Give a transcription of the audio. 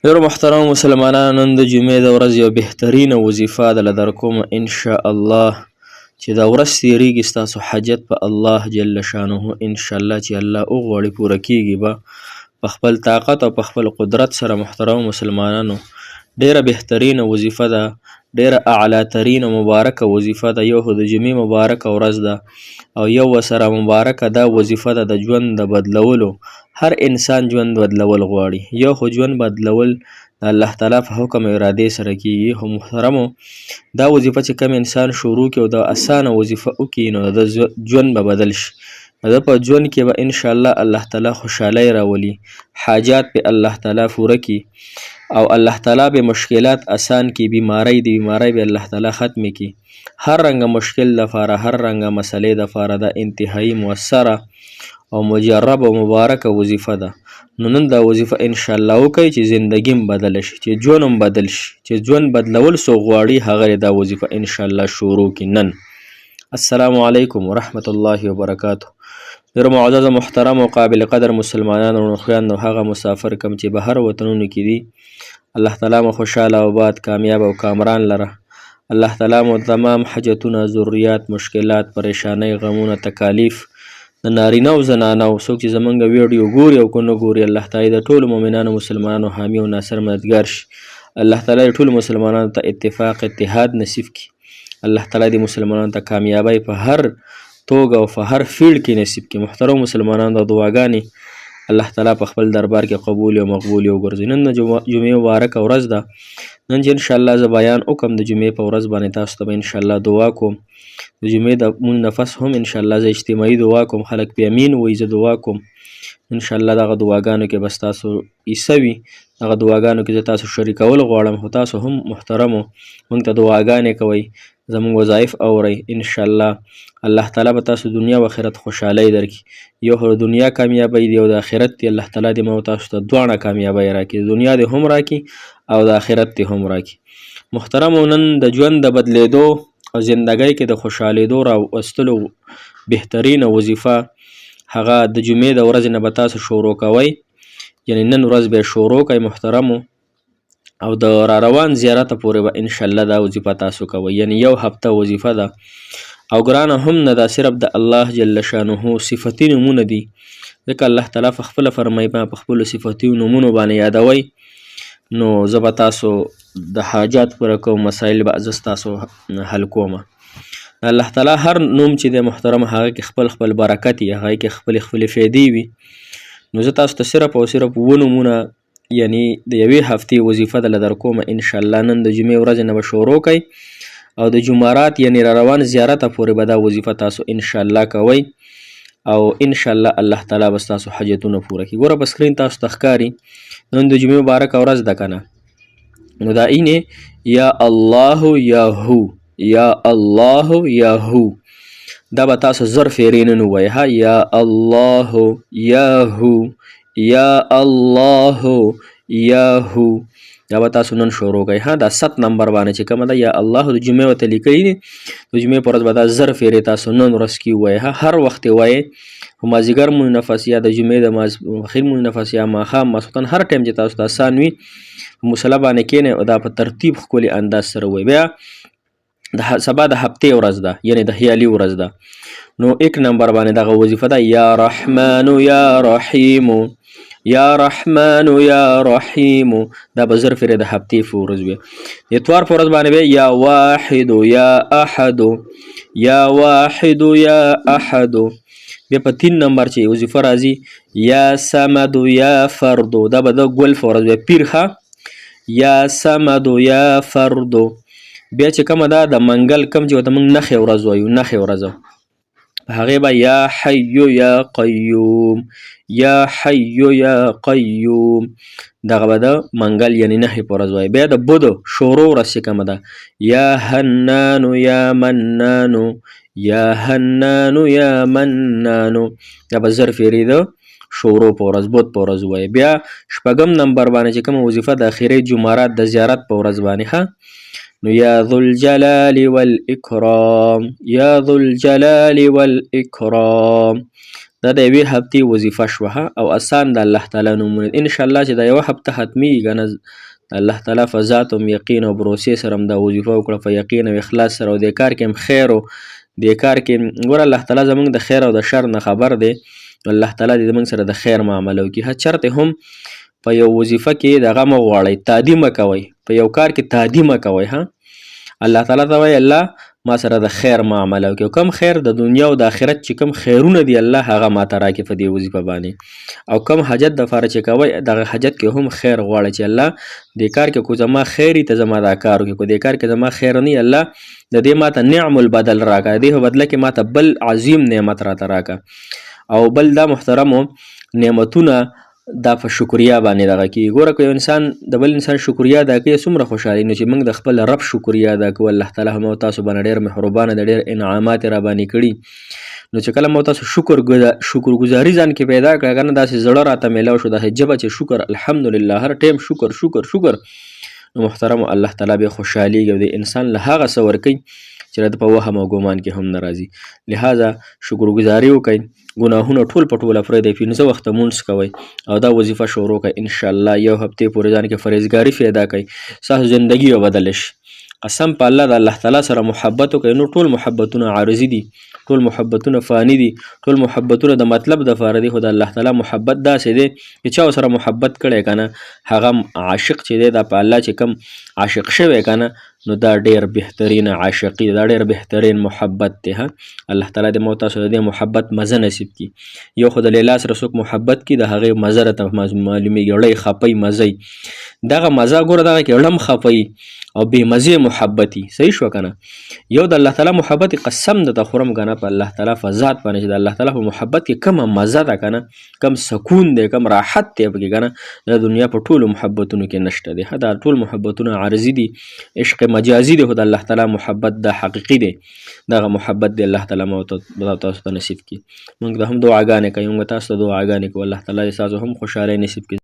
ډیرو محترم مسلمانانو، نن د جمعې د ورځې یو بهترینه وظیفه ده در کوم ان شاء الله چې دا ورځ تیریږي ستاسو حاجت په الله جل شانه ان شاء الله چې الله وغواړي پوره کیږي به په خپل طاقت او په خپل قدرت سره. محترم مسلمانانو، ډیره بهترینه وظیفه ده، ډیره اعلی ترین او مبارکه وظیفه ده. یو د جمعې مبارکه ورځ ده او یو ورسره مبارکه دا وظیفه ده د ژوند د بدلولو. هر انسان ژوند بدلول غواړي، یو خو ژوند بدلول د الله تعالی په حکم او ارادې سره کیږي. خو محترمو، دا وظیفه چې کم انسان شروع کړي او د اسانه وظیفه وکړي نو د ژوند به بدل شي. د په ژوند کې به ان شاء الله الله تعالی خوشحالي راولي، حاجات په الله تعالی پوره کړي او الله تعالی به مشکلات آسان کړي، بیماری به الله تعالی ختم کړي. هر رنګ مشکل لپاره، هر رنګ مسلې لپاره دا انتهایی موثره او مجرب او مبارکه وظیفه ده. نو نن دا وظیفه ان شاء الله وکړئ چې زندگیم بدل شي، چې ژوند هم بدل شي. چې ژوند بدلول سو غواړي هغه دا وظیفه ان شاء الله شروع کړي نن. السلام علیکم ورحمت الله وبرکاته. ډېر معزز محترم او قابل قدر مسلمانانو او خویندو، هغه مسافر کم چې بهر وطنونو کې دي، الله تعالی مو خوشحاله او آباد، کامیاب او کامران لره. الله تعالی مو تمام حاجتونه، ضروريات، مشکلات، پریشانی، غمونه، تکالیف د نارینه او زنانه او څوک چې زمونږ ویډیو ګوري او که نه ګوري، الله تعالی د ټولو مؤمنانو مسلمانانو حامی او ناصر مددګار شي. الله تعالی د ټولو مسلمانانو ته اتفاق اتحاد نصیب کړي. الله تعالی د مسلمانانو ته کامیابی په هر توګه او په هر فیلډ کې نصیب کړي. محترم مسلمانانو، د دعاګانې الله تعالی په خپل دربار کې قبول او مقبول وګرځي. نن د جمعې مبارکه ورځ ده. نن چې ان شاء الله زه بیان وکم د جمعې په ورځ باندې، تاسو ته ان شاء الله دعا کوم. د جمعې د مون نفس هم ان شاء الله زه اجتماعي دعا کوم، خلک په امین وایي، زه دعا کوم ان شاء الله. دغه دعاګانو کې بس تاسو حصه وي، دغه دعاګانو کې زه تاسو شریکول غواړم. خو تاسو هم محترمو موږ ته دعاګانې کوئ، زموږ وظایف اورئ. ان شاء الله الله تعالی به تاسو دنیا او آخرت خوشحالي درکړي. یو خو دنیا کامیابی دی او د آخرت دی. الله تعالی دې مو تاسو ته دواړه کامیابی راکړي، دنیا دې هم راکړي او د آخرت دې هم راکړي. محترمو، نن د ژوند د بدلیدو او زندګۍ کې د خوشحالېدو راوستلو بهترینه وظیفه هغه د جمعې د ورځې نه به تاسو شروع کوئ، یعنی نن ورځ به شروع کوئ محترمو، او د را روان زیارت پورې به ان شاء الله دا وظیفه تاسو کوئ. یعنی یو هفته وظیفه ده او ګرانه هم نه ده، صرف د الله جل شانه صفتی نومونه دي. ځکه الله تعالی په خپله فرمایي په خپلو صفتي نومونو باندې یادوئ. نو زه به تاسو د حاجات پوره کوم، مسایل به زه ستاسو حل کومه. الله تعالی هر نوم چې دی محترم، هغه کې خپل خپل برکت وي، هغه کې خپلې خپلې فایدې وي. نو زه تاسو ته صرف او صرف اووه نومونه یعنی د یوې هفتې وظیفه دله در کومه ان شاء الله. نن د جمعې ورځې نه به شروع کوئ او د جمعرات یعنی را روان زیارته پورې به دا وظیفه تاسو ان شاء الله کوئ او ان شاء الله الله تعالی به ستاسو حاجتونه پوره کړي. ګوره په سکرین تاسو ته ښکاري نن د جمعې مبارکه ورځ ده که نه، نو دا اینې یا الله یا هو، یا الله یا هو، دا به تاسو زر فیرې نن ووایئ ها. یا الله یا هو، یا الله یا هو، دا به تاسو نن شروع کوئ ها. دا 7 نمبر باندې چې کومه ده یا الله د جمعې ورته لیکلي دي، د جمعې په ورځ به دا زر فیرې تاسو نن ورځ کې ووایئ ها. هر وخت یې وایئ، په مازدیګر مونځ نفس یا د جمعې د ماسپښین مونځ نفس یا ماښام ماسخوتن، هر ټایم چې تاسو ته آسان وي په مصله باندې کښېنئ او دا په ترتیب ښکلي انداز سره ووایئ. بیا د سبا د هفتې ورځ ده، یعنی د خیالي ورځ ده، نو 1 نمبر باندې دغه وظیفه ده یا رحمن یا رحیم، یا رحمن یا رحیم، دا به زر فیرې د هفتې په ورځ وي. د اتوار په ورځ باندې بیا یا واحد یا احد، یا واحد یا احد. بیا په 3 نمبر چې وظیفه راځي یا سمد یا فرد، دا به د ګل په ورځ وي، پیر ښه، یا سمد یا فرد. بیا چې کومه ده د منګل کم چې ورته موږ نښې ورځ وایو، نښې ورځ، په هغې به یا حی یا قیوم، یا حی یا قیوم، دغه به د منګل یعنی نښې په ورځ وایي. بیا د بدو شورو ورځ چې کومه ده یا حنانو یا منانو، یا حنانو یا منانو، دا به زر فیرې د شورو په ورځ بود په ورځ وایي. بیا 8 نمبر باندې چې کومه وظیفه د اخري جمعرات د زیارت په ورځ باندې ښه، نو یا ذو الجلال والاکرام، یا ذو الجلال والاکرام، دا د یوې هفتې وظیفه شوه او اسان د الله تعالی نومونه انشاءالله چې دا یوه هفته ختمیږي که نه د الله تعالی په ذات هم یقین او بروسې سره هم دا وظیفه وکړه په یقین او اخلاص سره او دې کار کې هم خیر و دې کار کې ګوره الله تعالی زموږ د خیر او د شر نه خبر دی الله تعالی دې زموږ سره د خیر معامله وکړي هر چرته هم په یو وظیفه کې دغه مه غواړئ تعدي مه کوئ په یو کار کې تعدي مه کوئ ها الله تعالی ته وایي الله ما سره د خیر معامله وکړي او کم خیر د دنیا او د آخرت چې کم خیرونه دي الله هغه ماته راکړي په دې وظیفه باندې او کم حاجت دپاره چې کوئ دغه حاجت کې هم خیر غواړئ چې الله دې کار کې کو زما خیر ته زما دا کار وکړي کو دې کار کې زما خیر نه الله د دې ماته نعم البدل راکړه دې په بدله کې ماته بل عظیم نعمت راته راکړه او بل دا محترمو نعمتونه دا په شکریا باندې دغه کېږي ګوره که یو انسان د بل انسان شکریا ادا کوي څومره خوشحالي نو چې موږ د خپل رب شکریا ادا کوو الله تعالی هم تاسو باندې ډېر مهربانه دی ډېر انعامات یې راباندې کړي نو چې کله مو تاسو شکرګزاري ځان کې پیدا کړه که نه داسې زړه راته میلاو شو داسې ژبه چې شکر الحمدلله هر ټایم شکر شکر شکر نو محترمو الله تعالی بیا خوشحالیږي او د انسان له هغه څه ورکوي چې د په وهم او ګمان کې هم نه راځي لهذا شکرګزاري وکړئ ګناهونه ټول په ټوله پرېږدئ 15 وخته مونځ کوئ او دا وظیفه شروع کړئ انشاءالله یو هفتې پورې ځان کې فرهیزګاري پیدا کړئ ستاسو زندګي به بدله شي قسم په الله د الله تعالی سره محبت وکړئ نو ټول محبتونه عارضي دي ټول محبتونه فانی دي ټول محبتونه د مطلب دپاره دي خو د الله تعالی محبت داسې دی چې چا سره محبت کړی که نه هغه عاشق چې دی دا په الله چې کم عاشق شوی که نه نو دا ډېر بهترین عاشقي دا ډېر بهترین محبت دی ها الله تعالی دې مو تاسو د دې محبت مزه نصیب کړي یو خو د لیلا سره څوک محبت کړي د هغې مزه راته معلومیږي ړی خپی مزه دغه مزه ګوره دغه کې ړم خپی او بې مزې محبتي صحیح شوه که نه یو د الله تعالی محبت قسم درته خورم که نه په الله تعالی په ذات باندې چې د الله تعالی په محبت کې کومه مزه ده که نه کم سکون دی کم راحت دی پکې که نه د دنیا په ټولو محبتونو کې نشته دی دا ټول محبتونه عارضي دي عشق مجازي دی خو د الله تعالی محبت دا حقیقي دی دغه محبت دی الله تعالی مو تاسو ته نصیب کړي موږ د هم دعاګانې کوي موږ تاسو ته دعاګانې کوو الله تعالی ستاسو هم خوشحالۍ نصیب کړي